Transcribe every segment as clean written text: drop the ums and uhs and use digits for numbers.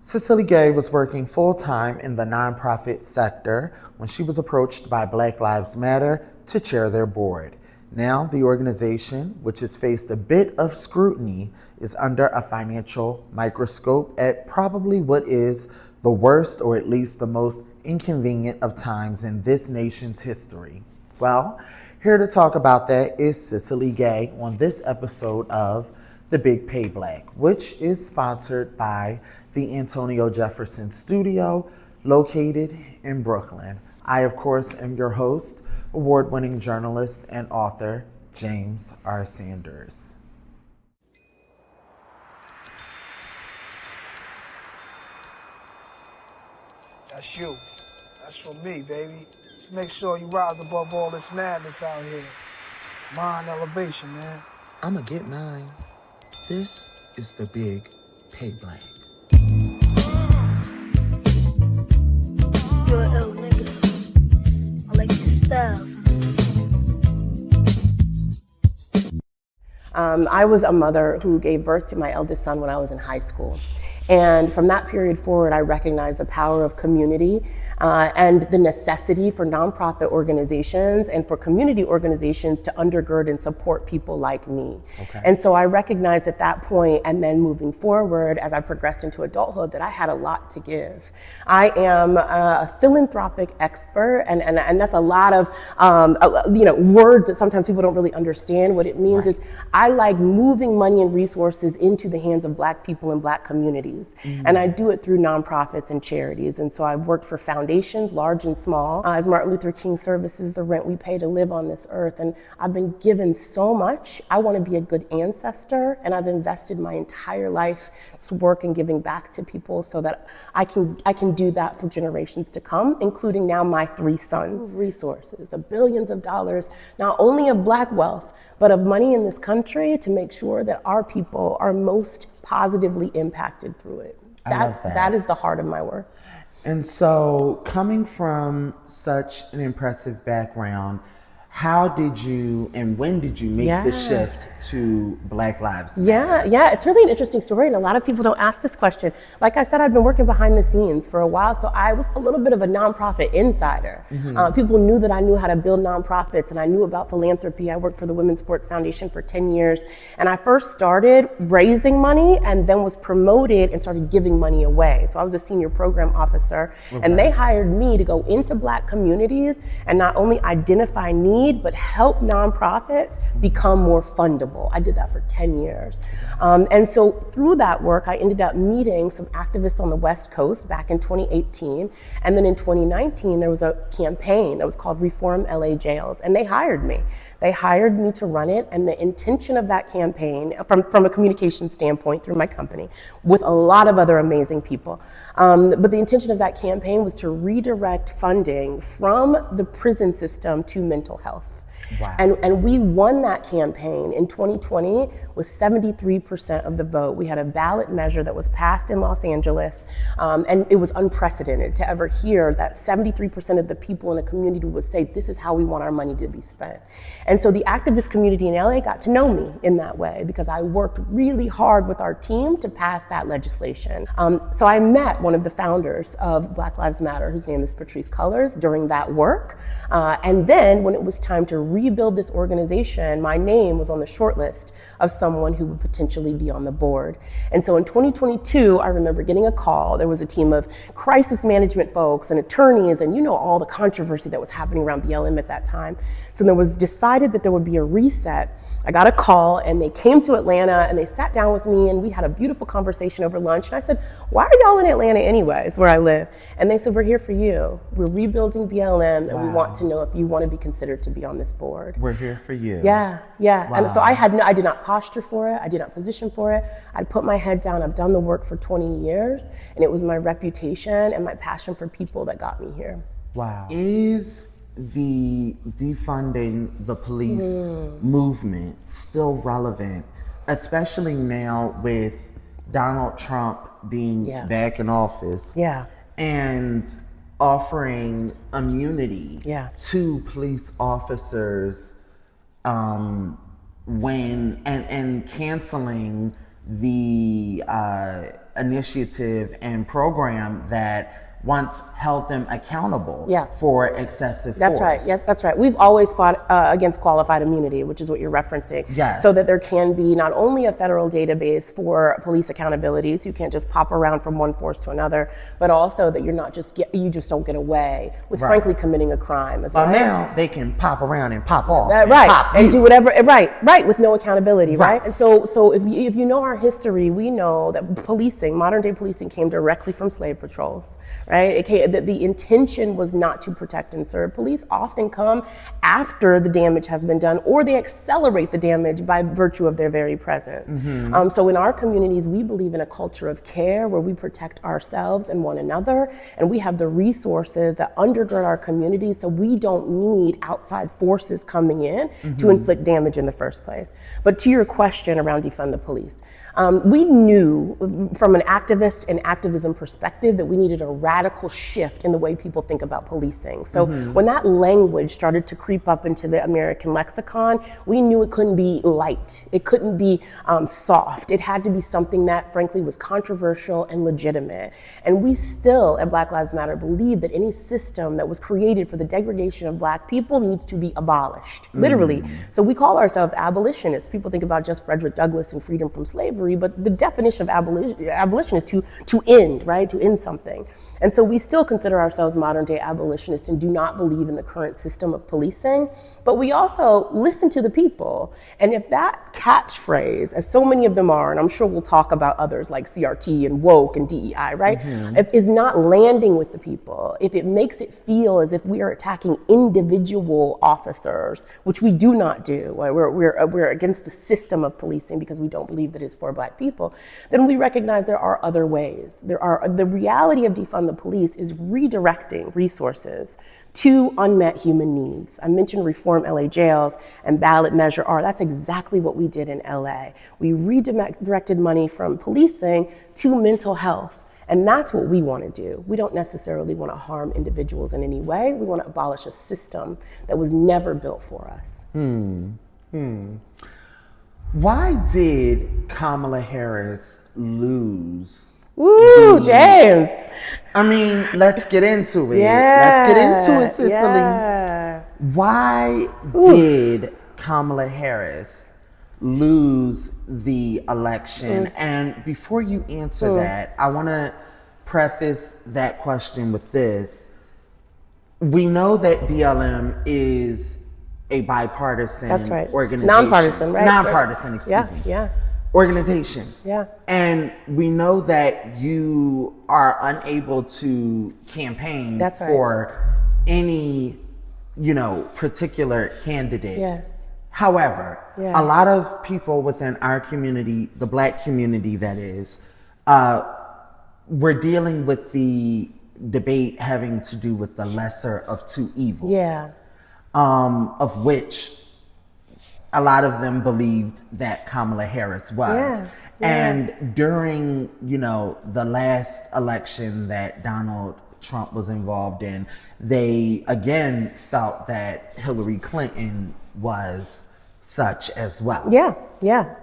Cicley Gay was working full-time in the nonprofit sector when she was approached by Black Lives Matter to chair their board. Now, the organization, which has faced a bit of scrutiny, is under a financial microscope at probably what is the worst, or at least the most inconvenient of times in this nation's history. Well, here to talk about that is Cicley Gay on this episode of the Big PayBLACK, which is sponsored by the Antonio Jefferson Studio, located in Brooklyn. I, of course, am your host, award-winning journalist and author, James R. Sanders. That's you. That's for me, baby. Just make sure you rise above all this madness out here. Mind elevation, man. I'ma get mine. This is the Big PayBLACK. You're an ill nigga. I like your style, son. I was a mother who gave birth to my eldest son when I was in high school. And from that period forward, I recognized the power of community and the necessity for nonprofit organizations and for community organizations to undergird and support people like me. Okay. And so I recognized at that point, and then moving forward as I progressed into adulthood, that I had a lot to give. I am a philanthropic expert, and that's a lot of words that sometimes people don't really understand. What it means is I like moving money and resources into the hands of Black people and Black communities. And I do it through nonprofits and charities. And so I've worked for foundations, large and small, as Martin Luther King services, the rent we pay to live on this earth. And I've been given so much. I want to be a good ancestor, and I've invested my entire life's work in giving back to people so that I can do that for generations to come, including now my 3 sons. Resources, the billions of dollars, not only of Black wealth, but of money in this country to make sure that our people are most positively impacted through it. That is the heart of my work. And so, coming from such an impressive background, how did you and when did you make the shift to Black Lives Matter? Yeah, it's really an interesting story, and a lot of people don't ask this question. Like I said, I've been working behind the scenes for a while, so I was a little bit of a nonprofit insider. People knew that I knew how to build nonprofits, and I knew about philanthropy. I worked for the Women's Sports Foundation for 10 years, and I first started raising money and then was promoted and started giving money away. So I was a senior program officer, and they hired me to go into Black communities and not only identify needs, but help nonprofits become more fundable. I did that for 10 years. And so through that work, I ended up meeting some activists on the West Coast back in 2018. And then in 2019, there was a campaign that was called Reform LA Jails, and they hired me. They hired me to run it, and the intention of that campaign, from a communication standpoint through my company, with a lot of other amazing people, but the intention of that campaign was to redirect funding from the prison system to mental health. Wow. And we won that campaign in 2020 with 73% of the vote. We had a ballot measure that was passed in Los Angeles, and it was unprecedented to ever hear that 73% of the people in a community would say, this is how we want our money to be spent. And so the activist community in LA got to know me in that way because I worked really hard with our team to pass that legislation. So I met one of the founders of Black Lives Matter, whose name is Patrisse Cullors, during that work. And then when it was time to rebuild this organization, my name was on the short list of someone who would potentially be on the board. And so in 2022, I remember getting a call. There was a team of crisis management folks and attorneys, and all the controversy that was happening around BLM at that time. So there was decided that there would be a reset. I got a call, and they came to Atlanta, and they sat down with me, and we had a beautiful conversation over lunch. And I said, why are y'all in Atlanta anyways, where I live? And they said, we're here for you. We're rebuilding BLM, and we want to know if you want to be considered to be on this board. We're here for you. Yeah. Wow. And so I did not posture for it. I did not position for it. I'd put my head down. I've done the work for 20 years, and it was my reputation and my passion for people that got me here. Wow. Is the defunding the police movement still relevant, especially now with Donald Trump being back in office? Yeah. And offering immunity to police officers when and canceling the initiative and program that once held them accountable Yeah. for excessive That's force. right. Yes, that's right. We've always fought against qualified immunity, which is what you're referencing. Yes. So that there can be not only a federal database for police accountability, so you can't just pop around from one force to another, but also that you just don't get away with Right. frankly committing a crime as But well. now they can pop around and pop off. Right, pop and you. do whatever, right, with no accountability, Right. right? And so if you know our history, we know that policing, modern day policing, came directly from slave patrols, right? The intention was not to protect and serve. Police often come after the damage has been done, or they accelerate the damage by virtue of their very presence. So in our communities, we believe in a culture of care where we protect ourselves and one another, and we have the resources that undergird our communities, so we don't need outside forces coming in to inflict damage in the first place. But to your question around defund the police, we knew from an activist and activism perspective that we needed a radical shift in the way people think about policing. So when that language started to creep up into the American lexicon, we knew it couldn't be light. It couldn't be soft. It had to be something that frankly was controversial and legitimate. And we still at Black Lives Matter believe that any system that was created for the degradation of Black people needs to be abolished, literally. So we call ourselves abolitionists. People think about just Frederick Douglass and freedom from slavery, but the definition of abolition is to end, right? To end something. And so we still consider ourselves modern day abolitionists and do not believe in the current system of policing, but we also listen to the people. And if that catchphrase, as so many of them are, and I'm sure we'll talk about others like CRT and woke and DEI, right? If is not landing with the people, if it makes it feel as if we are attacking individual officers, which we do not do, we're against the system of policing because we don't believe that it's for Black people, then we recognize there are other ways. The reality of defund the police is redirecting resources to unmet human needs. I mentioned Reform LA Jails and ballot measure R. That's exactly what we did in LA. We redirected money from policing to mental health. And that's what we want to do. We don't necessarily want to harm individuals in any way. We want to abolish a system that was never built for us. Why did Kamala Harris lose? Woo, James. I mean, let's get into it. Yeah. Let's get into it, Cicely. Yeah. Why did Kamala Harris lose the election? And before you answer that, I want to preface that question with this. We know that BLM is a bipartisan That's right. organization. Nonpartisan, right? Nonpartisan, excuse me. Yeah. Organization. Yeah. And we know that you are unable to campaign That's right. for any, particular candidate. Yes. However, Yeah. a lot of people within our community, the Black community that is, we're dealing with the debate having to do with the lesser of two evils. Yeah. Of which a lot of them believed that Kamala Harris was. Yeah. And during, the last election that Donald Trump was involved in, they again felt that Hillary Clinton was such as well. Yeah. Yeah.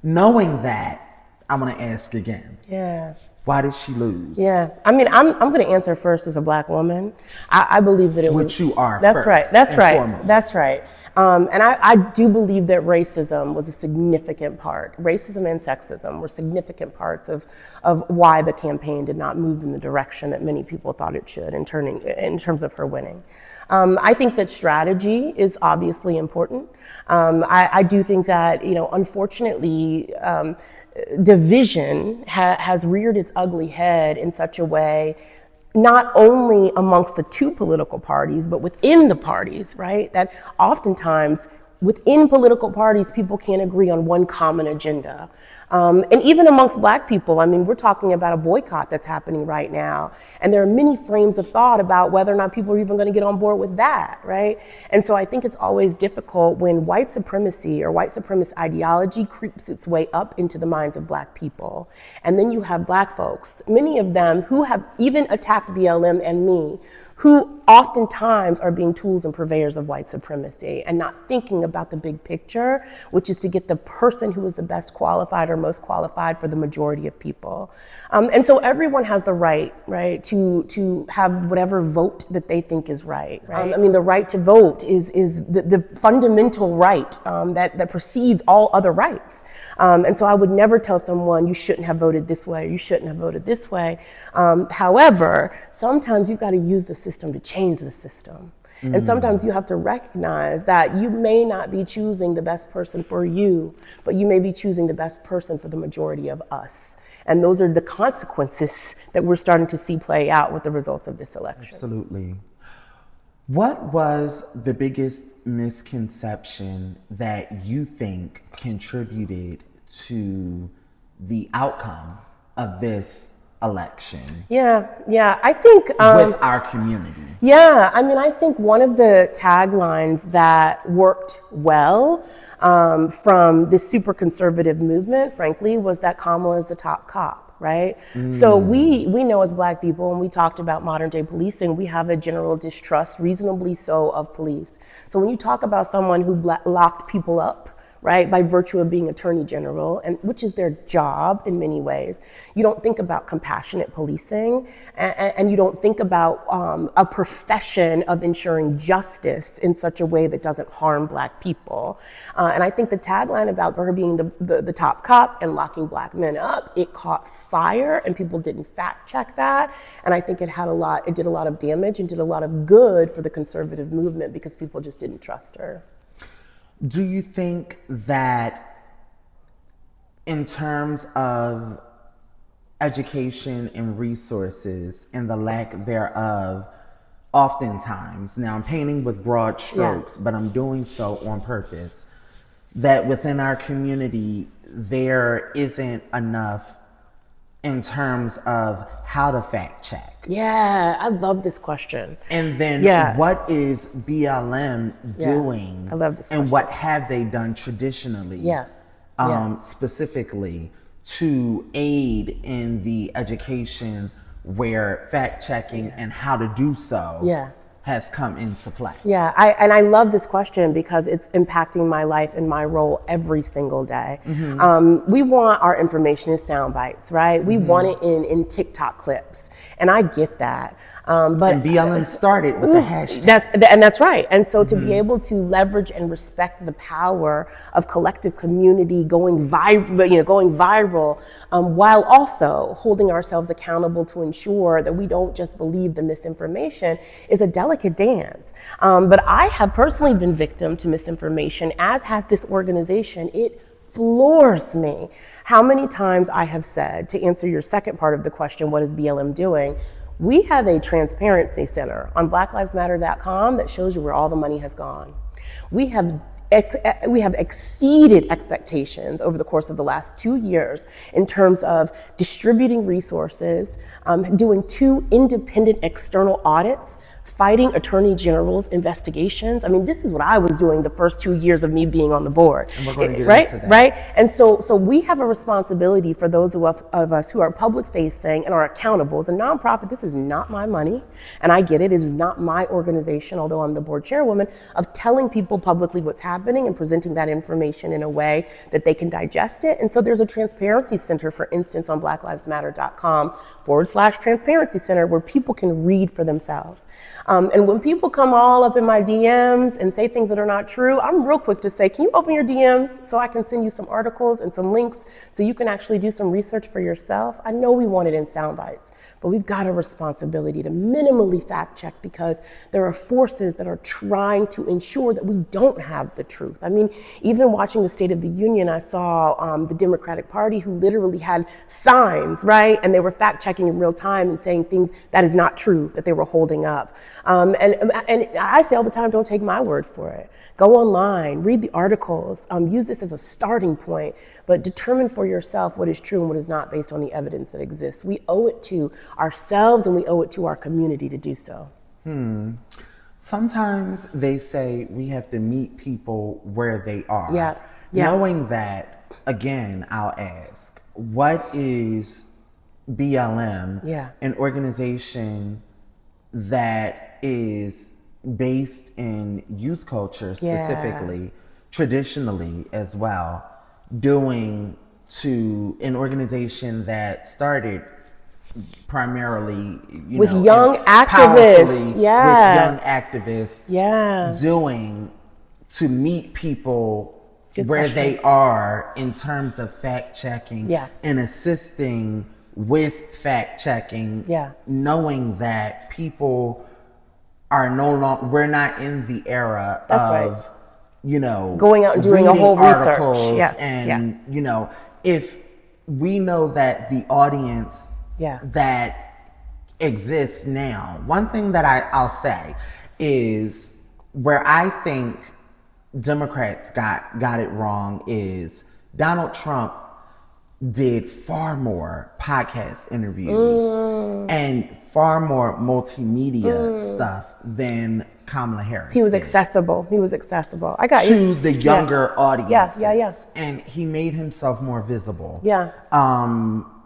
Knowing that, I'm going to ask again. Yeah. Why did she lose? Yeah, I mean, I'm going to answer first as a Black woman. I believe that it was. Which you are. That's first right. That's and right. foremost. That's right. And I do believe that racism was a significant part. Racism and sexism were significant parts of why the campaign did not move in the direction that many people thought it should in terms of her winning. I think that strategy is obviously important. I do think that, unfortunately, division has reared its ugly head in such a way, not only amongst the two political parties, but within the parties, right? That oftentimes within political parties, people can't agree on one common agenda. And even amongst Black people, I mean, we're talking about a boycott that's happening right now. And there are many frames of thought about whether or not people are even going to get on board with that, right? And so I think it's always difficult when white supremacy or white supremacist ideology creeps its way up into the minds of Black people. And then you have Black folks, many of them who have even attacked BLM and me, who oftentimes are being tools and purveyors of white supremacy and not thinking about the big picture, which is to get the person who is the best qualified or most qualified for the majority of people. And so everyone has the right, to have whatever vote that they think is right. I mean, the right to vote is the fundamental right that precedes all other rights. And so I would never tell someone you shouldn't have voted this way, or you shouldn't have voted this way. However, sometimes you've got to use the system to change the system. And sometimes you have to recognize that you may not be choosing the best person for you, but you may be choosing the best person for the majority of us. And those are the consequences that we're starting to see play out with the results of this election. Absolutely. What was the biggest misconception that you think contributed to the outcome of this election? Yeah, I think with our community. Yeah, I mean, I think one of the taglines that worked well from this super conservative movement, frankly, was that Kamala is the top cop, right? So we know as Black people, when we talked about modern day policing, we have a general distrust, reasonably so, of police. So when you talk about someone who locked people up, right, by virtue of being Attorney General, and which is their job in many ways, you don't think about compassionate policing, and you don't think about a profession of ensuring justice in such a way that doesn't harm Black people. And I think the tagline about her being the top cop and locking Black men up, it caught fire, and people didn't fact check that. And I think it did a lot of damage and did a lot of good for the conservative movement because people just didn't trust her. Do you think that in terms of education and resources and the lack thereof, oftentimes, now I'm painting with broad strokes, but I'm doing so on purpose, that within our community, there isn't enough in terms of how to fact check? Yeah, I love this question. And then what is BLM doing? I love this question. And what have they done traditionally, specifically to aid in the education where fact checking and how to do so has come into play? Yeah, I love this question because it's impacting my life and my role every single day. We want our information in sound bites, right? We want it in TikTok clips, and I get that. But and BLM started with the hashtag. That's right. And so to be able to leverage and respect the power of collective community going viral, while also holding ourselves accountable to ensure that we don't just believe the misinformation is a delicate dance. But I have personally been victim to misinformation, as has this organization. It floors me how many times I have said, to answer your second part of the question, what is BLM doing? We have a transparency center on blacklivesmatter.com that shows you where all the money has gone. We have exceeded expectations over the course of the last 2 years in terms of distributing resources, doing 2 independent external audits, fighting Attorney General's investigations. I mean, this is what I was doing the first 2 years of me being on the board. And we're going to get into that. Right? And so we have a responsibility for those of us who are public facing and are accountable. As a nonprofit, this is not my money, and I get it. It is not my organization, although I'm the board chairwoman, of telling people publicly what's happening and presenting that information in a way that they can digest it. And so there's a transparency center, for instance, on blacklivesmatter.com/transparency center, where people can read for themselves. And when people come all up in my DMs and say things that are not true, I'm real quick to say, can you open your DMs so I can send you some articles and some links so you can actually do some research for yourself? I know we want it in sound bites, but we've got a responsibility to minimally fact check because there are forces that are trying to ensure that we don't have the truth. I mean, even watching the State of the Union, I saw the Democratic Party who literally had signs, right? And they were fact checking in real time and saying things that is not true that they were holding up. And I say all the time, don't take my word for it. Go online, read the articles, use this as a starting point, but determine for yourself what is true and what is not based on the evidence that exists. We owe it to ourselves and we owe it to our community to do so. Sometimes they say we have to meet people where they are. Yeah. Knowing that, again, I'll ask, what is BLM, an organization that is based in youth culture specifically, traditionally as well, doing to an organization that started primarily, with know, young activists, with young activists, doing to meet people where they are in terms of fact checking and assisting with fact checking, knowing that people are no longer, we're not in the era of, going out and doing a whole research. And, if we know that the audience that exists now, one thing that I'll say is where I think Democrats got it wrong is Donald Trump did far more podcast interviews and far more multimedia stuff than Kamala Harris. He was did. accessible. He was accessible. I got to the younger audience. Yeah. And he made himself more visible. Yeah.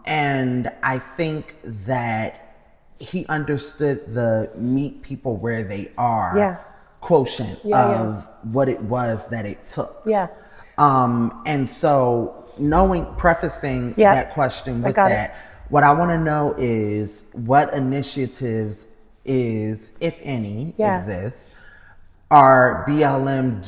And I think that he understood the meet people where they are quotient of what it was that it took. And so prefacing that question with that, what I want to know is what initiatives if any, exist, is BLM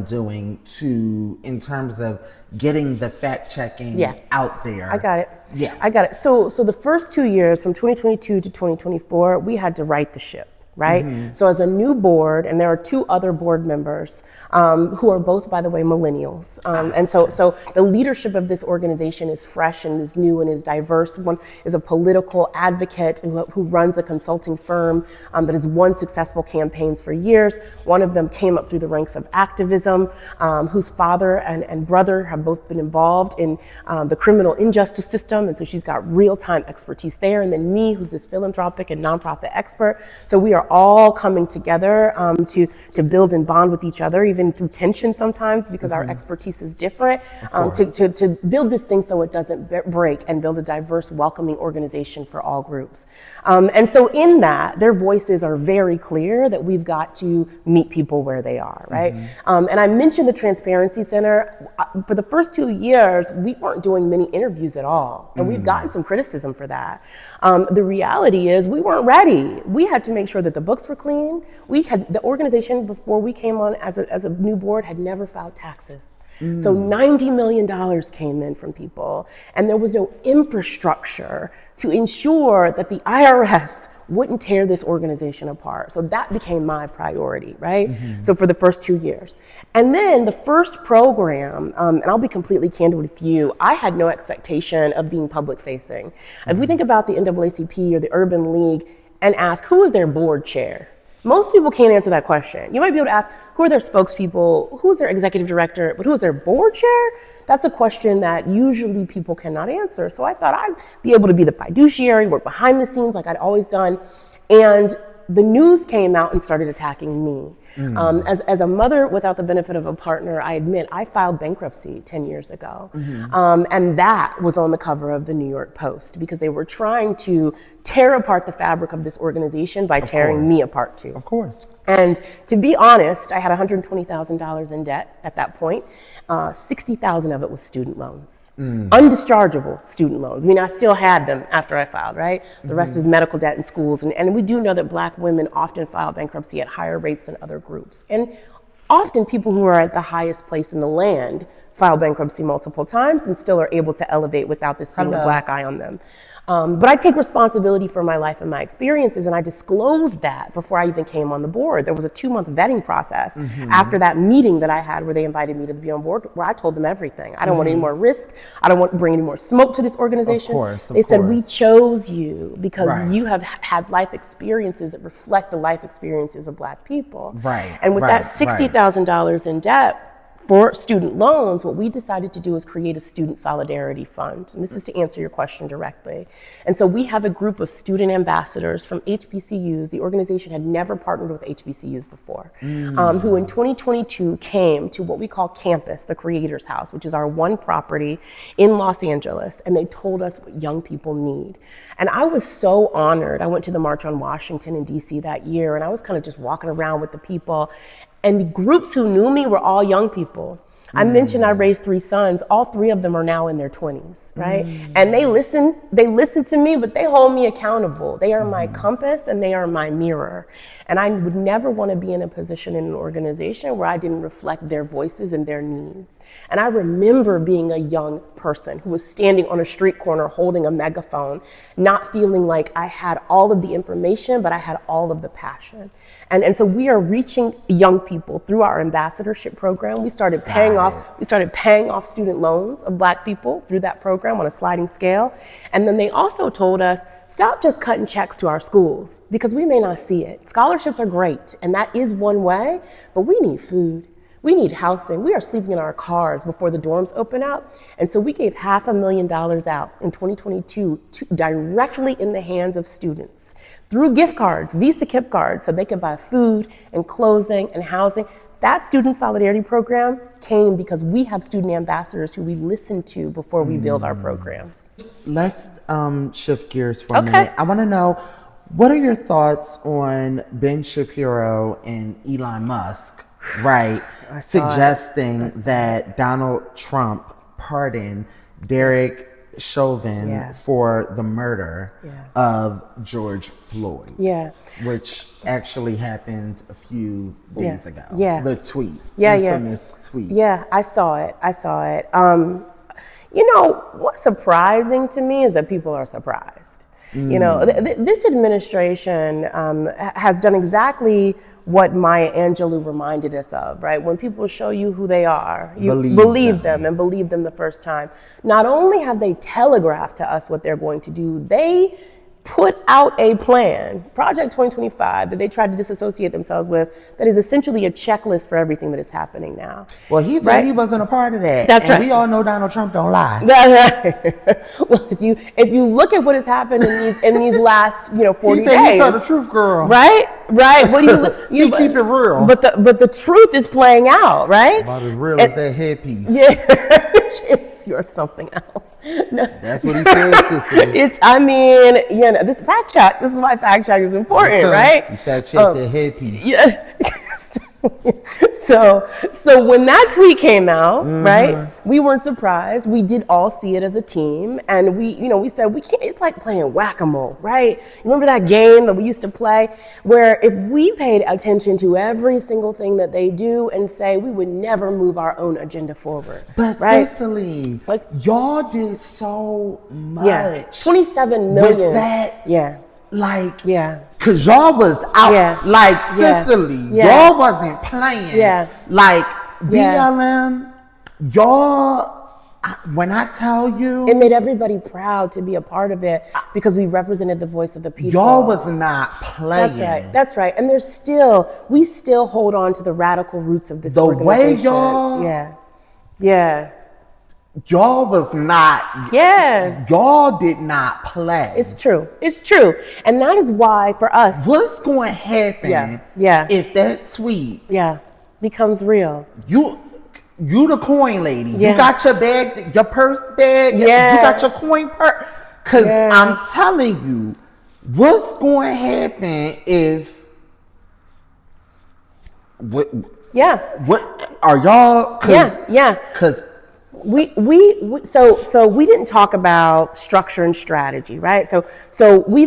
doing to, in terms of getting the fact checking out there? I got it. Yeah. I got it. So the first 2 years, from 2022 to 2024, we had to right the ship. Right? So as a new board, and there are 2 other board members who are both, by the way, millennials. And so the leadership of this organization is fresh and is new and is diverse. One is a political advocate who runs a consulting firm that has won successful campaigns for years. One of them came up through the ranks of activism, whose father and brother have both been involved in the criminal injustice system. And so she's got real-time expertise there. And then me, who's this philanthropic and nonprofit expert. So we are all coming together to build and bond with each other, even through tension sometimes, because our expertise is different, to build this thing so it doesn't break and build a diverse, welcoming organization for all groups. And so in that, their voices are very clear that we've got to meet people where they are, right? And I mentioned the Transparency Center. For the first 2 years, we weren't doing many interviews at all, and we've gotten some criticism for that. The reality is we weren't ready. We had to make sure that the books were clean. The organization, before we came on as a new board, had never filed taxes. So $90 million came in from people, and there was no infrastructure to ensure that the IRS wouldn't tear this organization apart. So that became my priority, right? So for the first 2 years. And then the first program, and I'll be completely candid with you, I had no expectation of being public facing. If we think about the NAACP or the Urban League and ask, who is their board chair? Most people can't answer that question. You might be able to ask, who are their spokespeople? Who's their executive director? But who's their board chair? That's a question that usually people cannot answer. So I thought I'd be able to be the fiduciary, work behind the scenes like I'd always done. And the news came out and started attacking me. As a mother without the benefit of a partner, I admit I filed bankruptcy 10 years ago. And that was on the cover of the New York Post because they were trying to tear apart the fabric of this organization by tearing me apart too. Of course. And to be honest, I had $120,000 in debt at that point. 60,000 of it was student loans. Undischargeable student loans. I mean, I still had them after I filed, right? The rest is medical debt in schools. And we do know that Black women often file bankruptcy at higher rates than other groups. And often people who are at the highest place in the land file bankruptcy multiple times and still are able to elevate without this being a black eye on them. But I take responsibility for my life and my experiences, and I disclosed that before I even came on the board. There was a 2-month vetting process after that meeting that I had where they invited me to be on board, where I told them everything. I don't want any more risk. I don't want to bring any more smoke to this organization. They said, we chose you because you have had life experiences that reflect the life experiences of Black people. And with that $60,000 in debt, for student loans, what we decided to do is create a student solidarity fund. And this is to answer your question directly. And so we have a group of student ambassadors from HBCUs. The organization had never partnered with HBCUs before, who in 2022 came to what we call Campus, the Creators House, which is our one property in Los Angeles. And they told us what young people need. And I was so honored. I went to the March on Washington in DC that year, and I was kind of just walking around with the people. And the groups who knew me were all young people. I mentioned I raised 3 sons. All 3 of them are now in their 20s, right? And they listen to me, but they hold me accountable. They are my compass and they are my mirror. And I would never want to be in a position in an organization where I didn't reflect their voices and their needs. And I remember being a young person who was standing on a street corner holding a megaphone, not feeling like I had all of the information, but I had all of the passion. And so we are reaching young people through our ambassadorship program. We started paying off student loans of Black people through that program on a sliding scale. And then they also told us, stop just cutting checks to our schools because we may not see it. Scholarships are great, and that is one way, but we need food. We need housing. We are sleeping in our cars before the dorms open up. And so we gave $500,000 out in 2022 directly in the hands of students through gift cards, Visa gift cards, so they could buy food and clothing and housing. That student solidarity program came because we have student ambassadors who we listen to before we build our programs. Let's shift gears for a minute. I want to know, what are your thoughts on Ben Shapiro and Elon Musk, right, suggesting that Donald Trump pardon Derek Chauvin for the murder of George Floyd, which actually happened a few days ago. The tweet, infamous tweet. Yeah, I saw it. You know, what's surprising to me is that people are surprised. You know, this administration has done exactly what Maya Angelou reminded us of, right? When people show you who they are, you believe them and believe them the first time. Not only have they telegraphed to us what they're going to do, they put out a plan, Project 2025, that they tried to disassociate themselves with, that is essentially a checklist for everything that is happening now. Well, he said he wasn't a part of that. That's right. We all know Donald Trump don't lie. That's right. Well, if you look at what has happened in these last 40 he said days, he tell the truth, girl. Right. What do you keep it real. But the truth is playing out, right? About as real as that headpiece. Yeah. You're something else. No. That's what he said, Cicley. This fact check. This is why fact check is important, right? You fact check that headpiece. Yeah. So when that tweet came out, right, we weren't surprised. We did all see it as a team, and we said we can't. It's like playing whack-a-mole, right? You remember that game that we used to play, where if we paid attention to every single thing that they do and say, we would never move our own agenda forward. But right? Cicley, y'all did so much. 27 million. With that, cause y'all was out like Cicley. Y'all wasn't playing. Like BLM, y'all, when I tell you, it made everybody proud to be a part of it because we represented the voice of the people. Y'all was not playing. That's right. And we still hold on to the radical roots of this The organization. way y'all was not. Y'all did not play. It's true. And that is why for us. What's going to happen if that tweet becomes real? You the coin lady. You got your bag, your purse bag. You got your coin purse. Because I'm telling you, what's going to happen if. What are y'all? Because. So we didn't talk about structure and strategy, right? So we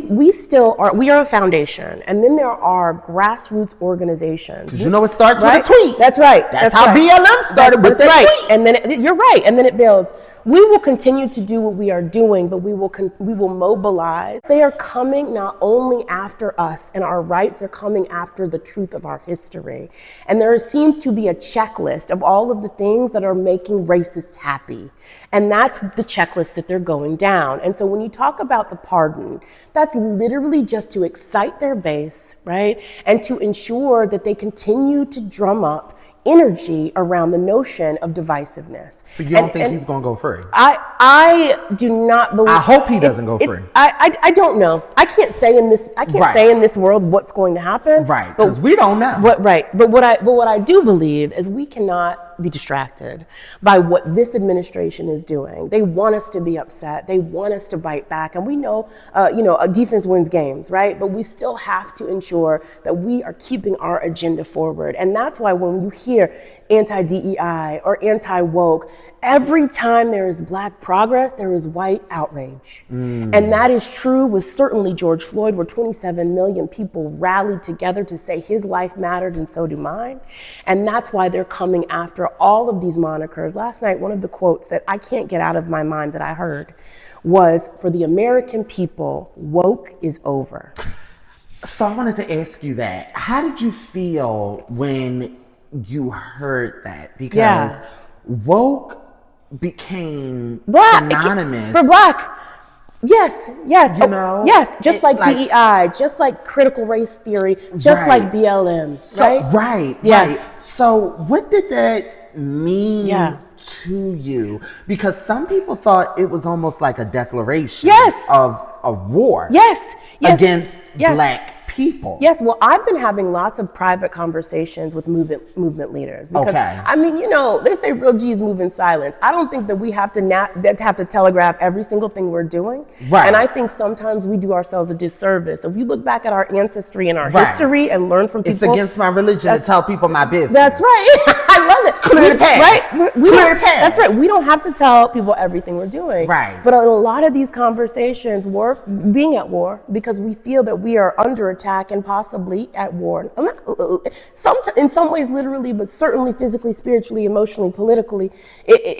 are a foundation, and then there are grassroots organizations. Because it starts with a tweet. That's right. That's how BLM started with the tweet. And then you're right, and then it builds. We will continue to do what we are doing, but we will mobilize. They are coming not only after us and our rights, they're coming after the truth of our history. And there seems to be a checklist of all of the things that are making racists happy. And that's the checklist that they're going down. And so when you talk about the pardon, that's literally just to excite their base, right? And to ensure that they continue to drum up energy around the notion of divisiveness. So you don't think he's going to go free? I do not believe. I hope he doesn't go free. I don't know. I can't say in this world what's going to happen. Right. Because we don't know. But what I do believe is we cannot be distracted by what this administration is doing. They want us to be upset. They want us to bite back. And we know, a defense wins games, right? But we still have to ensure that we are keeping our agenda forward. And that's why when you hear anti-DEI or anti-woke, every time there is Black progress, there is white outrage. And that is true with certainly George Floyd, where 27 million people rallied together to say his life mattered and so do mine. And that's why they're coming after all of these monikers. Last night, one of the quotes that I can't get out of my mind that I heard was, for the American people, woke is over. So I wanted to ask you that. How did you feel when you heard that? Because woke became synonymous for Black. Yes. You know? Yes, just like DEI, just like critical race theory, just like BLM, right? Right. So what did that mean to you? Because some people thought it was almost like a declaration of war against Black people. Yes, well, I've been having lots of private conversations with movement leaders because I mean, they say real G's move in silence. I don't think that we have to telegraph every single thing we're doing. Right. And I think sometimes we do ourselves a disservice. If you look back at our ancestry and our history and learn from people, it's against my religion to tell people my business. That's right. I love it. Clear the path. Right? Clear the path. That's right. We don't have to tell people everything we're doing. Right. But a lot of these conversations we're being at war because we feel that we are under attack and possibly at war. In some ways literally, but certainly physically, spiritually, emotionally, politically.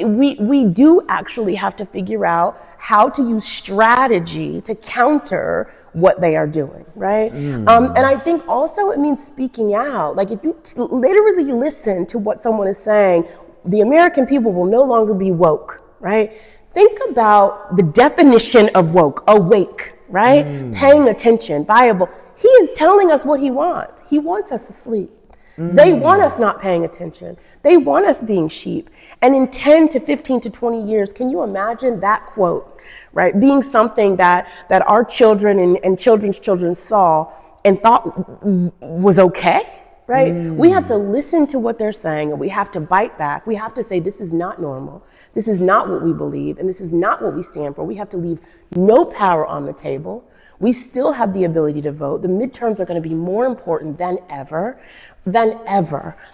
We do actually have to figure out how to use strategy to counter what they are doing, right? And I think also it means speaking out. Like if you literally listen to what someone is saying, the American people will no longer be woke, right? Think about the definition of woke, awake, right? Paying attention, viable. He is telling us what he wants. He wants us to sleep. They want us not paying attention. They want us being sheep. And in 10 to 15 to 20 years, can you imagine that quote, right? Being something that our children and children's children saw and thought was okay, right? We have to listen to what they're saying and we have to bite back. We have to say, this is not normal. This is not what we believe and this is not what we stand for. We have to leave no power on the table. We still have the ability to vote. The midterms are going to be more important than ever.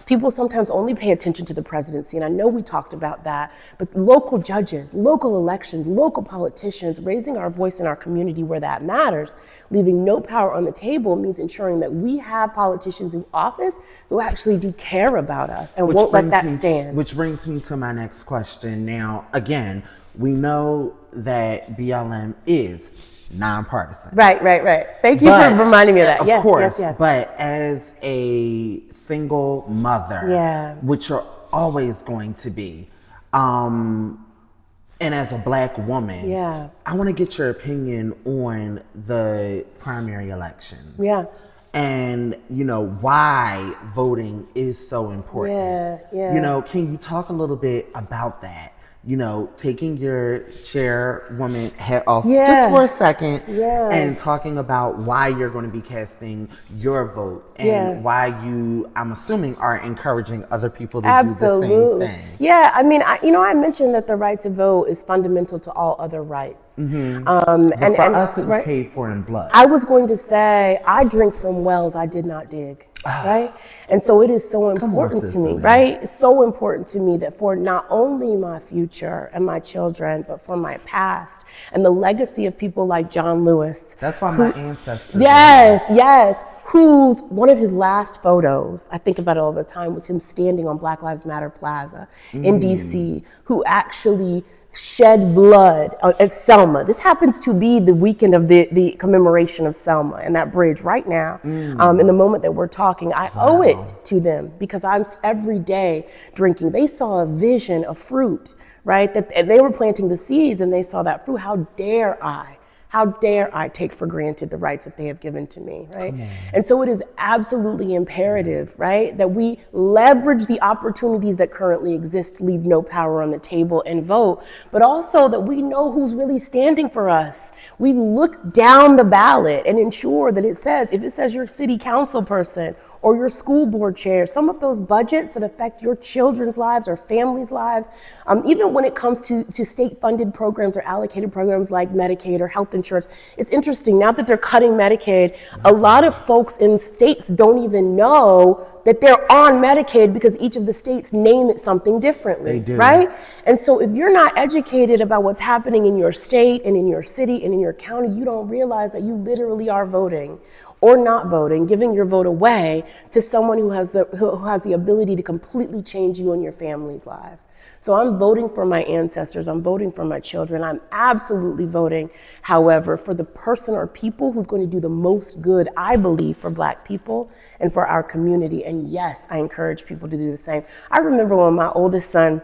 People sometimes only pay attention to the presidency, and I know we talked about that, but local judges, local elections, local politicians, raising our voice in our community where that matters, leaving no power on the table means ensuring that we have politicians in office who actually do care about us and won't let that stand. Which brings me to my next question. Now, again, we know that BLM is nonpartisan. Right. Thank you for reminding me of that. Of course. But as a single mother, which you're always going to be, and as a Black woman, I want to get your opinion on the primary elections. And why voting is so important. Can you talk a little bit about that? Taking your chairwoman hat off just for a second and talking about why you're going to be casting your vote and why you, I'm assuming, are encouraging other people to do the same thing. I mean, I mentioned that the right to vote is fundamental to all other rights. And for us, it's paid for in blood. I was going to say, I drink from wells I did not dig. Right? And so it is so important to me, right? It's so important to me that for not only my future and my children, but for my past and the legacy of people like John Lewis. That's why my ancestors. Yes. Whose one of his last photos, I think about it all the time, was him standing on Black Lives Matter Plaza in DC, who actually shed blood at Selma. This happens to be the weekend of the commemoration of Selma and that bridge right now. In the moment that we're talking, I owe it to them because I'm every day drinking. They saw a vision of fruit, right? That they were planting the seeds and they saw that fruit. How dare I take for granted the rights that they have given to me, right? And so it is absolutely imperative, right, that we leverage the opportunities that currently exist, leave no power on the table and vote, but also that we know who's really standing for us. We look down the ballot and ensure that it says, if it says your city council person or your school board chair, some of those budgets that affect your children's lives or families' lives, even when it comes to state-funded programs or allocated programs like Medicaid or health insurance. It's interesting, now that they're cutting Medicaid, a lot of folks in states don't even know that they're on Medicaid because each of the states name it something differently, They do. right? And so if you're not educated about what's happening in your state and in your city and in your county, you don't realize that you literally are voting or not voting, giving your vote away to someone who has the ability to completely change you and your family's lives. So I'm voting for my ancestors, I'm voting for my children, I'm absolutely voting, however, for the person or people who's going to do the most good, I believe, for Black people and for our community. And yes, I encourage people to do the same. I remember when my oldest son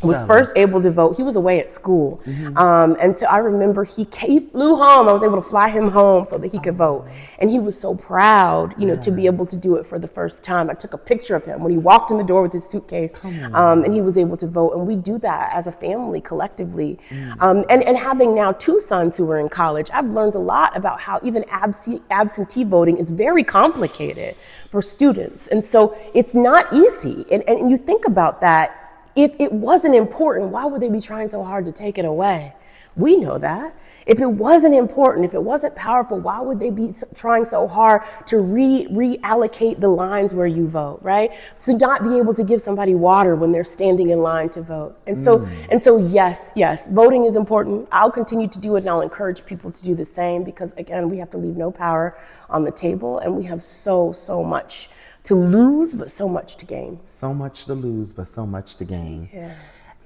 was first able to vote. He was away at school. And so I remember he flew home. I was able to fly him home so that he could vote. And he was so proud, to be able to do it for the first time. I took a picture of him when he walked in the door with his suitcase, and he was able to vote. And we do that as a family collectively. And having now 2 sons who are in college, I've learned a lot about how even absentee voting is very complicated for students. And so it's not easy. And you think about that. If it wasn't important, why would they be trying so hard to take it away? We know that. If it wasn't important, if it wasn't powerful, why would they be trying so hard to reallocate the lines where you vote, right? To not be able to give somebody water when they're standing in line to vote. And so yes, voting is important. I'll continue to do it, and I'll encourage people to do the same because, again, we have to leave no power on the table, and we have so much to lose, but so much to gain. So much to lose, but so much to gain. Yeah.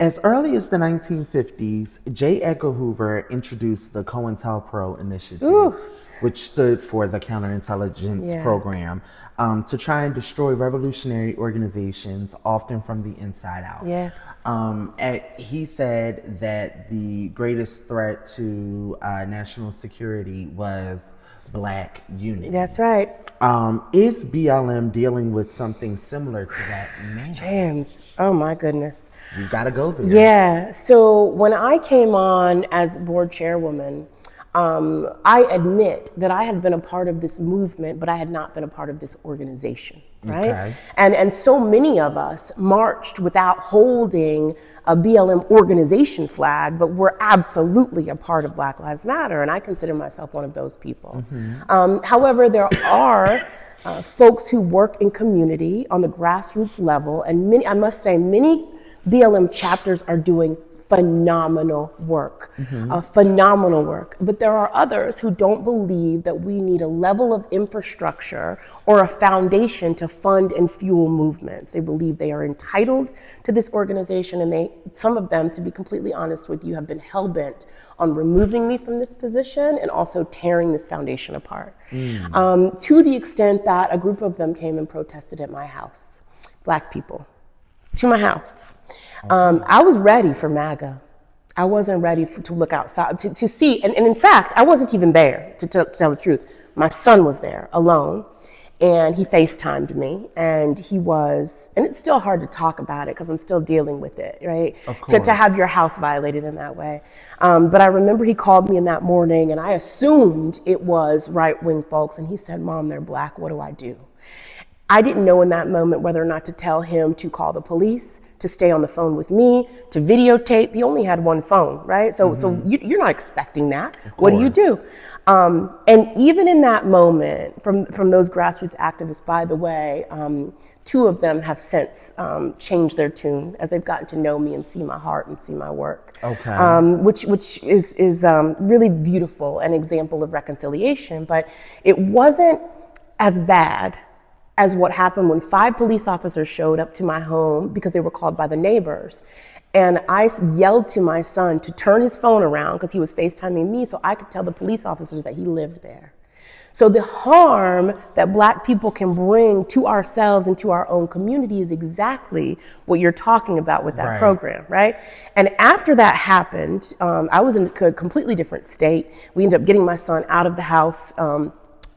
As early as the 1950s, J. Edgar Hoover introduced the COINTELPRO initiative, which stood for the Counterintelligence Program, to try and destroy revolutionary organizations, often from the inside out. Yes. He said that the greatest threat to national security was Black unity. That's right. Is BLM dealing with something similar to that now? James, oh my goodness. You gotta go there. Yeah, so when I came on as board chairwoman, I admit that I had been a part of this movement, but I had not been a part of this organization, right? Okay. And so many of us marched without holding a BLM organization flag, but we're absolutely a part of Black Lives Matter, and I consider myself one of those people. However, there are folks who work in community on the grassroots level, and many, I must say, many BLM chapters are doing phenomenal work, phenomenal work. But there are others who don't believe that we need a level of infrastructure or a foundation to fund and fuel movements. They believe they are entitled to this organization, and some of them, to be completely honest with you, have been hell-bent on removing me from this position and also tearing this foundation apart. To the extent that a group of them came and protested at my house, Black people, to my house. I was ready for MAGA. I wasn't ready to look outside, to see, and in fact, I wasn't even there, to tell the truth. My son was there alone, and he FaceTimed me, and and it's still hard to talk about it because I'm still dealing with it, right? Of course. To have your house violated in that way. But I remember he called me in that morning, and I assumed it was right-wing folks, and he said, "Mom, they're Black, what do I do?" I didn't know in that moment whether or not to tell him to call the police, to stay on the phone with me, to videotape. He only had one phone, right? So you're not expecting that. What do you do? And even in that moment, from those grassroots activists, by the way, 2 of them have since changed their tune as they've gotten to know me and see my heart and see my work. Okay. Which is really beautiful, an example of reconciliation. But it wasn't as bad as what happened when 5 police officers showed up to my home because they were called by the neighbors. And I yelled to my son to turn his phone around because he was FaceTiming me so I could tell the police officers that he lived there. So the harm that Black people can bring to ourselves and to our own community is exactly what you're talking about with that program, right? And after that happened, I was in a completely different state. We ended up getting my son out of the house,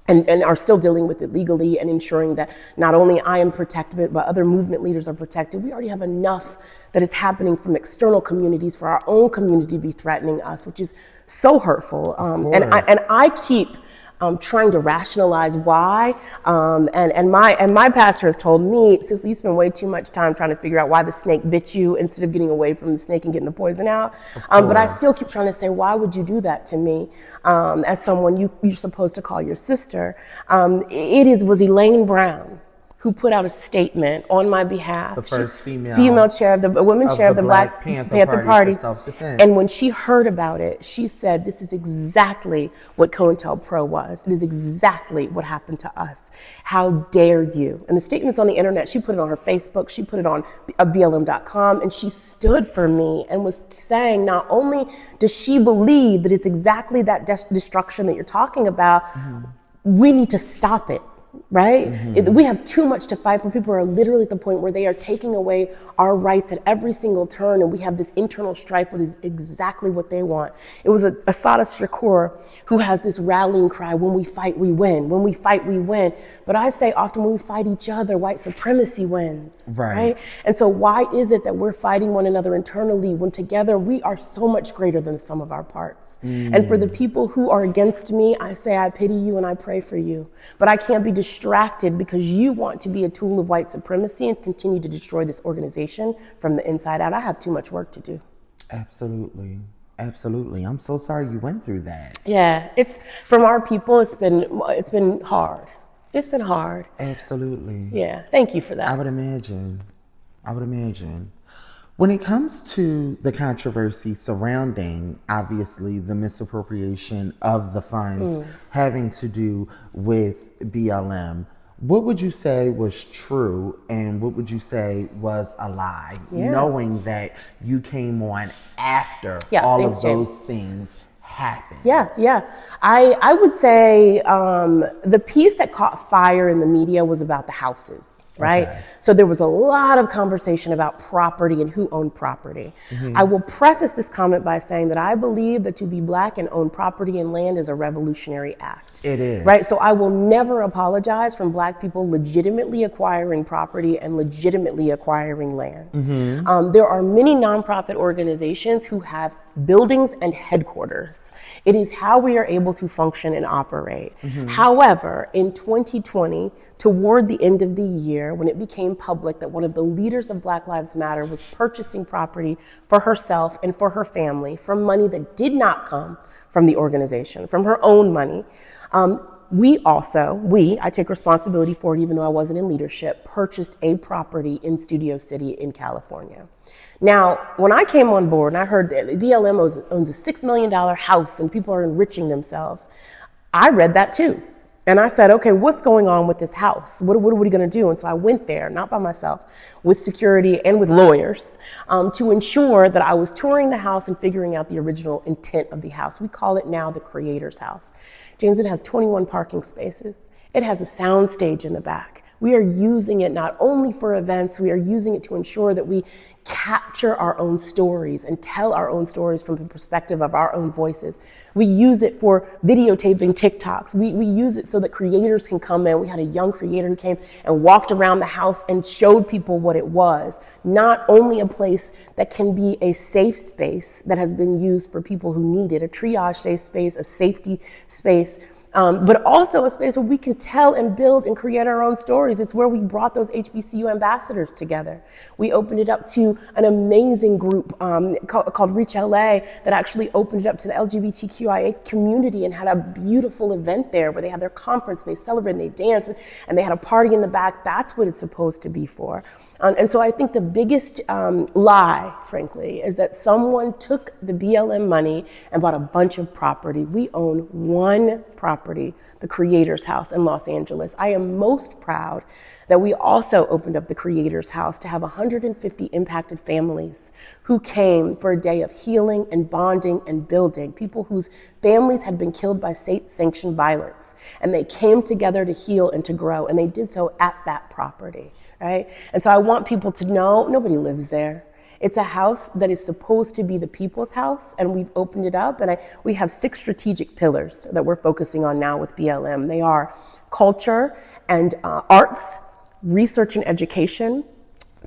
and are still dealing with it legally and ensuring that not only I am protected, but other movement leaders are protected. We already have enough that is happening from external communities for our own community to be threatening us, which is so hurtful. And I keep trying to rationalize why. And my pastor has told me, Cicley, you spend way too much time trying to figure out why the snake bit you instead of getting away from the snake and getting the poison out. But I still keep trying to say, why would you do that to me? As someone you're supposed to call your sister. Was Elaine Brown who put out a statement on my behalf. The first female chair of the women chair of the Black Panther Party. For self-defense. And when she heard about it, she said, this is exactly what COINTELPRO was. It is exactly what happened to us. How dare you? And the statement's on the internet. She put it on her Facebook. She put it on BLM.com. And she stood for me and was saying, not only does she believe that it's exactly that destruction that you're talking about, we need to stop it. Right? We have too much to fight for. People are literally at the point where they are taking away our rights at every single turn, and we have this internal strife that is exactly what they want. It was Assata Shakur who has this rallying cry, when we fight, we win. When we fight, we win. But I say often when we fight each other, white supremacy wins. Right? And so why is it that we're fighting one another internally when together we are so much greater than the sum of our parts? And for the people who are against me, I say I pity you and I pray for you. But I can't be distracted because you want to be a tool of white supremacy and continue to destroy this organization from the inside out. I have too much work to do. Absolutely. Absolutely. I'm so sorry you went through that. Yeah, it's from our people, it's been hard. It's been hard. Absolutely. Yeah, thank you for that. I would imagine. When it comes to the controversy surrounding, obviously, the misappropriation of the funds having to do with BLM, what would you say was true and what would you say was a lie, knowing that you came on after all of those things happened? Yeah. I would say the piece that caught fire in the media was about the houses, right? Okay. So there was a lot of conversation about property and who owned property. I will preface this comment by saying that I believe that to be Black and own property and land is a revolutionary act. It is. Right? So I will never apologize from Black people legitimately acquiring property and legitimately acquiring land. There are many nonprofit organizations who have buildings and headquarters. It is how we are able to function and operate. However, in 2020, toward the end of the year, when it became public that one of the leaders of Black Lives Matter was purchasing property for herself and for her family from money that did not come from the organization, from her own money, I take responsibility for it even though I wasn't in leadership, purchased a property in Studio City in California. Now, when I came on board and I heard that BLM owns a $6 million house and people are enriching themselves, I read that too. And I said, okay, what's going on with this house? What are we gonna do? And so I went there, not by myself, with security and with lawyers to ensure that I was touring the house and figuring out the original intent of the house. We call it now the Creator's House. James, it has 21 parking spaces. It has a sound stage in the back. We are using it not only for events, we are using it to ensure that we capture our own stories and tell our own stories from the perspective of our own voices. We use it for videotaping TikToks. We use it so that creators can come in. We had a young creator who came and walked around the house and showed people what it was. Not only a place that can be a safe space that has been used for people who need it, a triage safe space, a safety space, but also a space where we can tell and build and create our own stories. It's where we brought those HBCU ambassadors together. We opened it up to an amazing group called Reach LA that actually opened it up to the LGBTQIA community and had a beautiful event there where they had their conference, they celebrated, they danced, and they had a party in the back. That's what it's supposed to be for. And so I think the biggest lie, frankly, is that someone took the BLM money and bought a bunch of property. We own one property, the Creator's House in Los Angeles. I am most proud that we also opened up the Creator's House to have 150 impacted families who came for a day of healing and bonding and building, people whose families had been killed by state-sanctioned violence. And they came together to heal and to grow, and they did so at that property. Right? And so I want people to know nobody lives there. It's a house that is supposed to be the people's house, and we've opened it up, and we have 6 strategic pillars that we're focusing on now with BLM. They are culture and arts, research and education,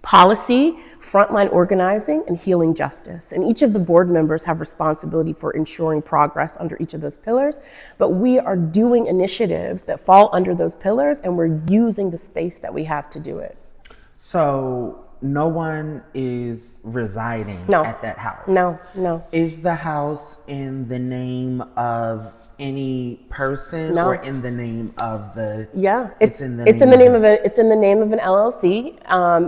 policy, frontline organizing, and healing justice. And each of the board members have responsibility for ensuring progress under each of those pillars. But we are doing initiatives that fall under those pillars, and we're using the space that we have to do it. So no one is residing No. at that house? No. Is the house in the name of any person No. or in the name of the? Yeah, it's in the name of an LLC.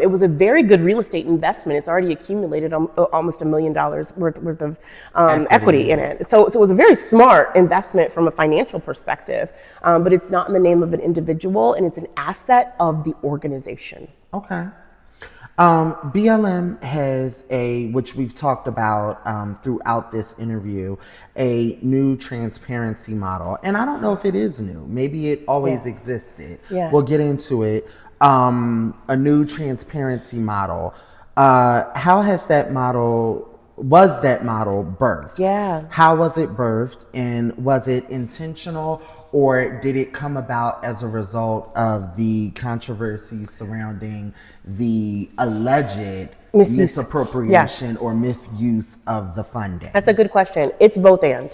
It was a very good real estate investment. It's already accumulated almost $1 million worth of equity in it. So it was a very smart investment from a financial perspective. But it's not in the name of an individual, and it's an asset of the organization. Okay. BLM has which we've talked about throughout this interview, a new transparency model. And I don't know if it is new. Maybe it always existed. Yeah. We'll get into it. A new transparency model. Was that model birthed? Yeah. How was it birthed, and was it intentional, or did it come about as a result of the controversy surrounding the alleged misappropriation or misuse of the funding? That's a good question. It's both and.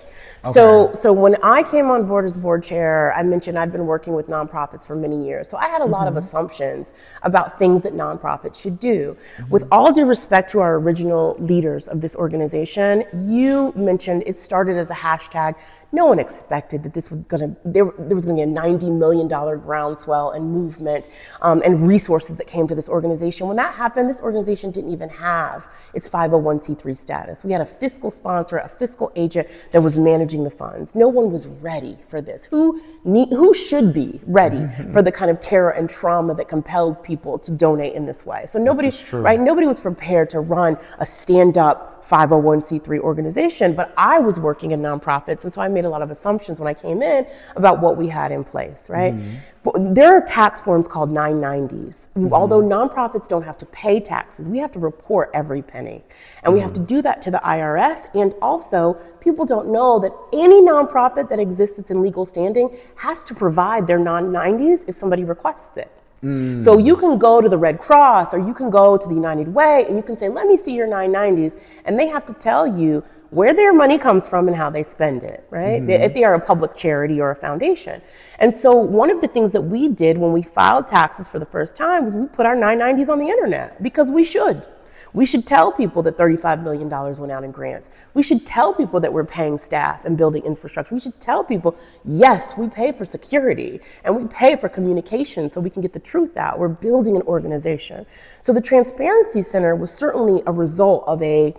Okay. So when I came on board as board chair, I mentioned I'd been working with nonprofits for many years. So I had a lot of assumptions about things that nonprofits should do. With all due respect to our original leaders of this organization, you mentioned it started as a hashtag. No one expected that there was going to be a $90 million groundswell and movement and resources that came to this organization. When that happened, this organization didn't even have its 501c3 status. We had a fiscal sponsor, a fiscal agent that was managing the funds. No one was ready for this. Who should be ready for the kind of terror and trauma that compelled people to donate in this way? So nobody was prepared to run a stand-up 501c3 organization, but I was working in nonprofits, and so I made a lot of assumptions when I came in about what we had in place, right? There are tax forms called 990s. Although nonprofits don't have to pay taxes, we have to report every penny. And we have to do that to the IRS, and also people don't know that any nonprofit that exists that's in legal standing has to provide their 990s if somebody requests it. So you can go to the Red Cross or you can go to the United Way and you can say, let me see your 990s. And they have to tell you where their money comes from and how they spend it, right? If they are a public charity or a foundation. And so one of the things that we did when we filed taxes for the first time was we put our 990s on the internet because we should. We should tell people that $35 million went out in grants. We should tell people that we're paying staff and building infrastructure. We should tell people, yes, we pay for security and we pay for communication so we can get the truth out. We're building an organization. So the Transparency Center was certainly a result of a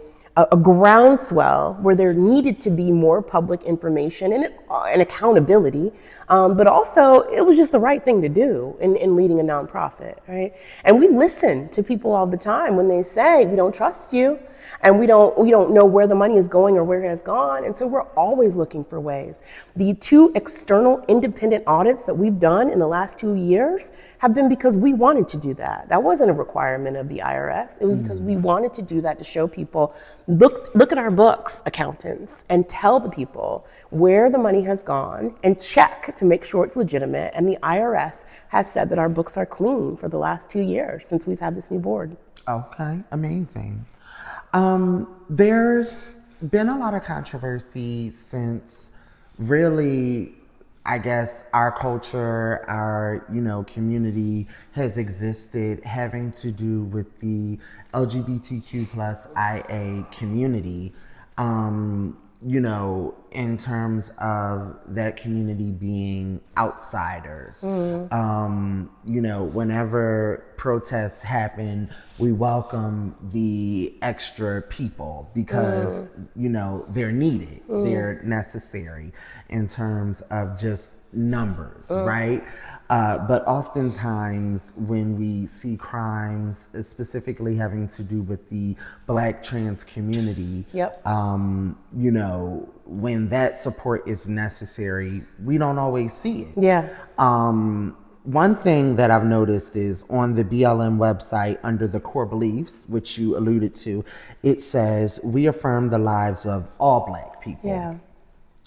groundswell where there needed to be more public information and accountability, but also it was just the right thing to do in leading a nonprofit, right? And we listen to people all the time when they say, we don't trust you, and we don't know where the money is going or where it has gone, and so we're always looking for ways. The 2 external independent audits that we've done in the last 2 years have been because we wanted to do that. That wasn't a requirement of the IRS. It was because we wanted to do that to show people, look at our books, accountants, and tell the people where the money has gone and check to make sure it's legitimate. And the IRS has said that our books are clean for the last 2 years since we've had this new board. Okay, amazing. There's been a lot of controversy since really, I guess, our culture, our, community has existed having to do with the LGBTQ plus IA community, in terms of that community being outsiders. Whenever protests happen, we welcome the extra people because, they're needed, they're necessary in terms of just numbers, right? But oftentimes when we see crimes, specifically having to do with the Black trans community, when that support is necessary, we don't always see it. Yeah. One thing that I've noticed is on the BLM website under the core beliefs, which you alluded to, it says, we affirm the lives of all Black people. Yeah.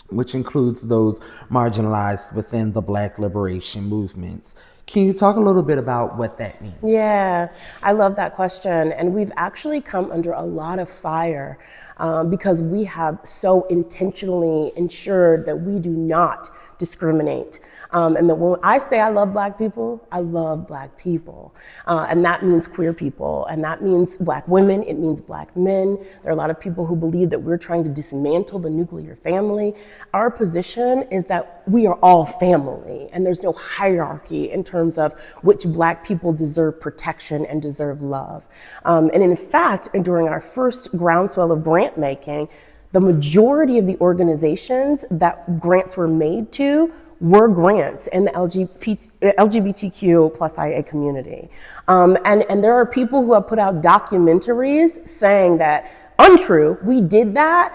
Which includes those marginalized within the Black liberation movements. Can you talk a little bit about what that means? Yeah, I love that question. And we've actually come under a lot of fire because we have so intentionally ensured that we do not discriminate. And that when I say I love Black people, I love Black people. And that means queer people, and that means Black women, it means Black men. There are a lot of people who believe that we're trying to dismantle the nuclear family. Our position is that we are all family, and there's no hierarchy in terms of which Black people deserve protection and deserve love. And in fact, during our first groundswell of grant making, the majority of the organizations that grants were made to were grants in the LGBTQ plus IA community. And there are people who have put out documentaries saying that untrue, we did that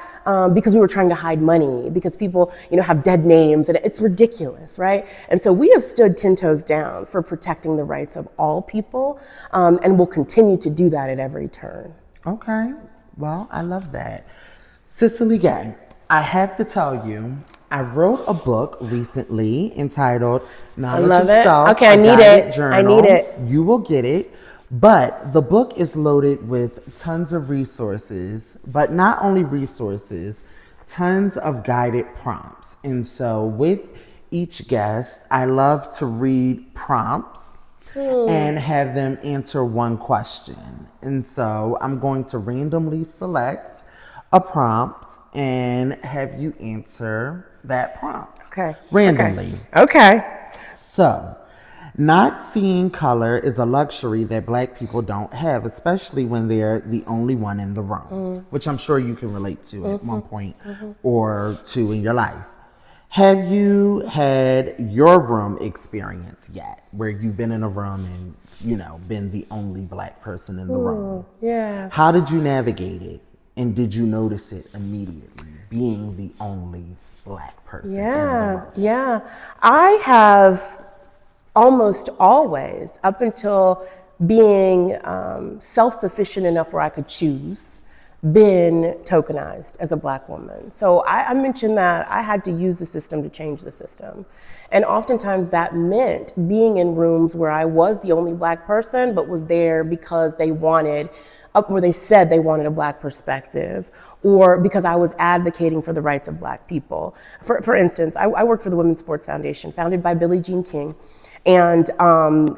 because we were trying to hide money, because people, have dead names, and it's ridiculous, right? And so we have stood 10 toes down for protecting the rights of all people, and will continue to do that at every turn. Okay, well, I love that. Cicley Gay, I have to tell you, I wrote a book recently entitled Knowledge of Self. Okay, I need it. Journal. I need it. You will get it. But the book is loaded with tons of resources, but not only resources, tons of guided prompts. And so with each guest, I love to read prompts and have them answer one question. And so I'm going to randomly select a prompt and have you answer that prompt. Okay. Randomly. Okay. So, not seeing color is a luxury that Black people don't have, especially when they're the only one in the room, which I'm sure you can relate to at one point or two in your life. Have you had your room experience yet, where you've been in a room and, been the only Black person in the room? Yeah. How did you navigate it? And did you notice it immediately, being the only Black person in the room? Yeah. I have almost always, up until being self-sufficient enough where I could choose, been tokenized as a Black woman. So I mentioned that I had to use the system to change the system. And oftentimes that meant being in rooms where I was the only Black person, but was there because they wanted, where they said they wanted a Black perspective, or because I was advocating for the rights of Black people. For instance, I worked for the Women's Sports Foundation, founded by Billie Jean King. And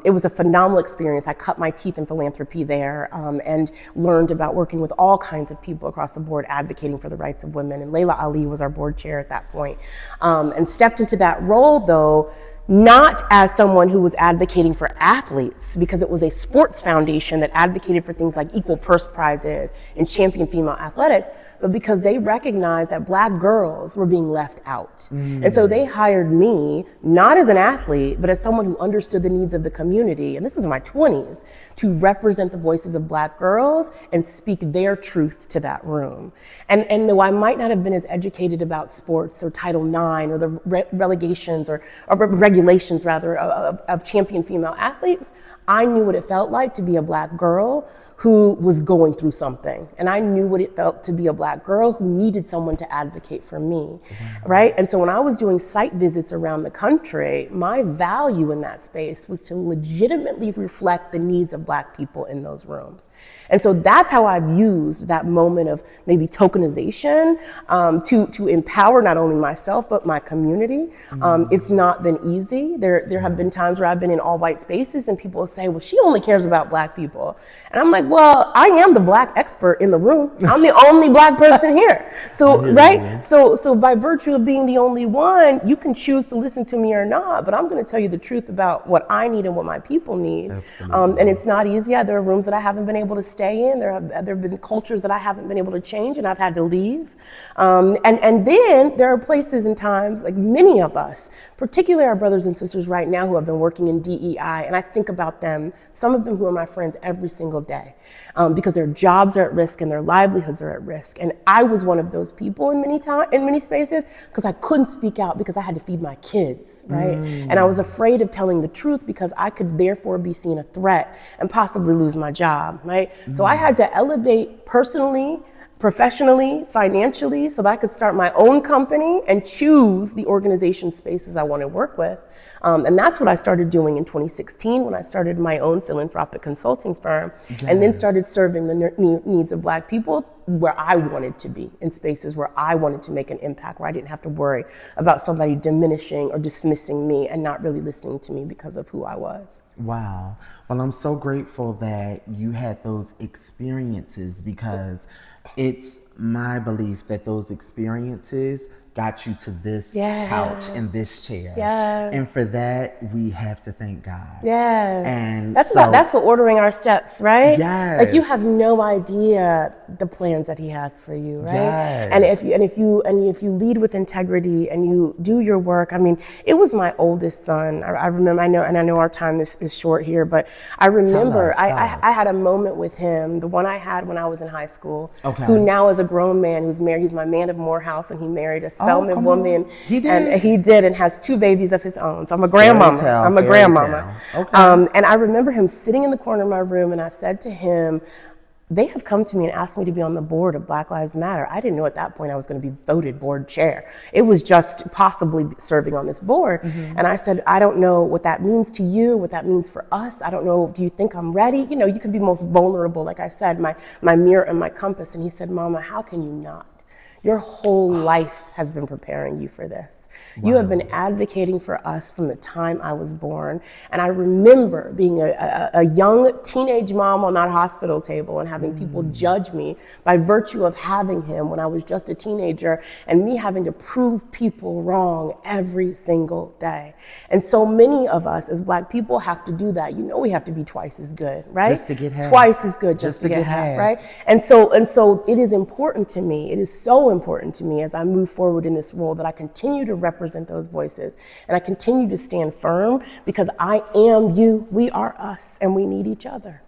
it was a phenomenal experience. I cut my teeth in philanthropy there and learned about working with all kinds of people across the board advocating for the rights of women. And Layla Ali was our board chair at that point. And stepped into that role, though, not as someone who was advocating for athletes, because it was a sports foundation that advocated for things like equal purse prizes and champion female athletics, but because they recognized that Black girls were being left out. And so they hired me, not as an athlete, but as someone who understood the needs of the community, and this was in my 20s, to represent the voices of Black girls and speak their truth to that room. And though I might not have been as educated about sports or Title IX or the regulations of champion female athletes, I knew what it felt like to be a Black girl who was going through something. And I knew what it felt to be a Black girl who needed someone to advocate for me, right? And so when I was doing site visits around the country, my value in that space was to legitimately reflect the needs of Black people in those rooms. And so that's how I've used that moment of maybe tokenization to empower not only myself, but my community. It's not been easy. There have been times where I've been in all white spaces and people will say, well, she only cares about Black people. And I'm like, well, I am the Black expert in the room. I'm the only Black person here. So, right? So by virtue of being the only one, you can choose to listen to me or not, but I'm going to tell you the truth about what I need and what my people need. And it's not easy. There are rooms that I haven't been able to stay in. There have been cultures that I haven't been able to change and I've had to leave. And then there are places and times, like many of us, particularly our brothers and sisters right now who have been working in DEI, and I think about them, some of them who are my friends every single day, because their jobs are at risk and their livelihoods are at risk. And I was one of those people in many spaces because I couldn't speak out because I had to feed my kids, right? And I was afraid of telling the truth because I could therefore be seen a threat and possibly lose my job, right? So I had to elevate personally, professionally, financially, so that I could start my own company and choose the organization spaces I want to work with. And that's what I started doing in 2016 when I started my own philanthropic consulting firm, and then started serving the needs of Black people where I wanted to be, in spaces where I wanted to make an impact, where I didn't have to worry about somebody diminishing or dismissing me and not really listening to me because of who I was. Wow. Well, I'm so grateful that you had those experiences, because it's my belief that those experiences got you to this couch and this chair. Yes. And for that, we have to thank God. Yes. And that's what ordering our steps, right? Yes. Like, you have no idea the plans that he has for you, right? Yes. And if you lead with integrity and you do your work, I mean, it was my oldest son. I remember, I know our time is short here, but I remember I had a moment with him, the one I had when I was in high school, who now is a grown man who's married. He's my man of Morehouse, and he married a Spelman woman. He did? And he did, and has 2 babies of his own. So I'm a grandmama. I'm a grandmama. And I remember him sitting in the corner of my room, and I said to him, they have come to me and asked me to be on the board of Black Lives Matter. I didn't know at that point I was going to be voted board chair. It was just possibly serving on this board. And I said, I don't know what that means to you, what that means for us. I don't know, do you think I'm ready? You know, you can be most vulnerable, like I said, my mirror and my compass. And he said, Mama, how can you not? Your whole life has been preparing you for this. You have been advocating for us from the time I was born. And I remember being a young teenage mom on that hospital table and having people judge me by virtue of having him when I was just a teenager, and me having to prove people wrong every single day. And so many of us as Black people have to do that. You know, we have to be twice as good, right? Just to get half. Twice as good just to get half, right? And so it is important to me. It is so important to me as I move forward in this role that I continue to represent those voices, and I continue to stand firm, because I am you, we are us, and we need each other.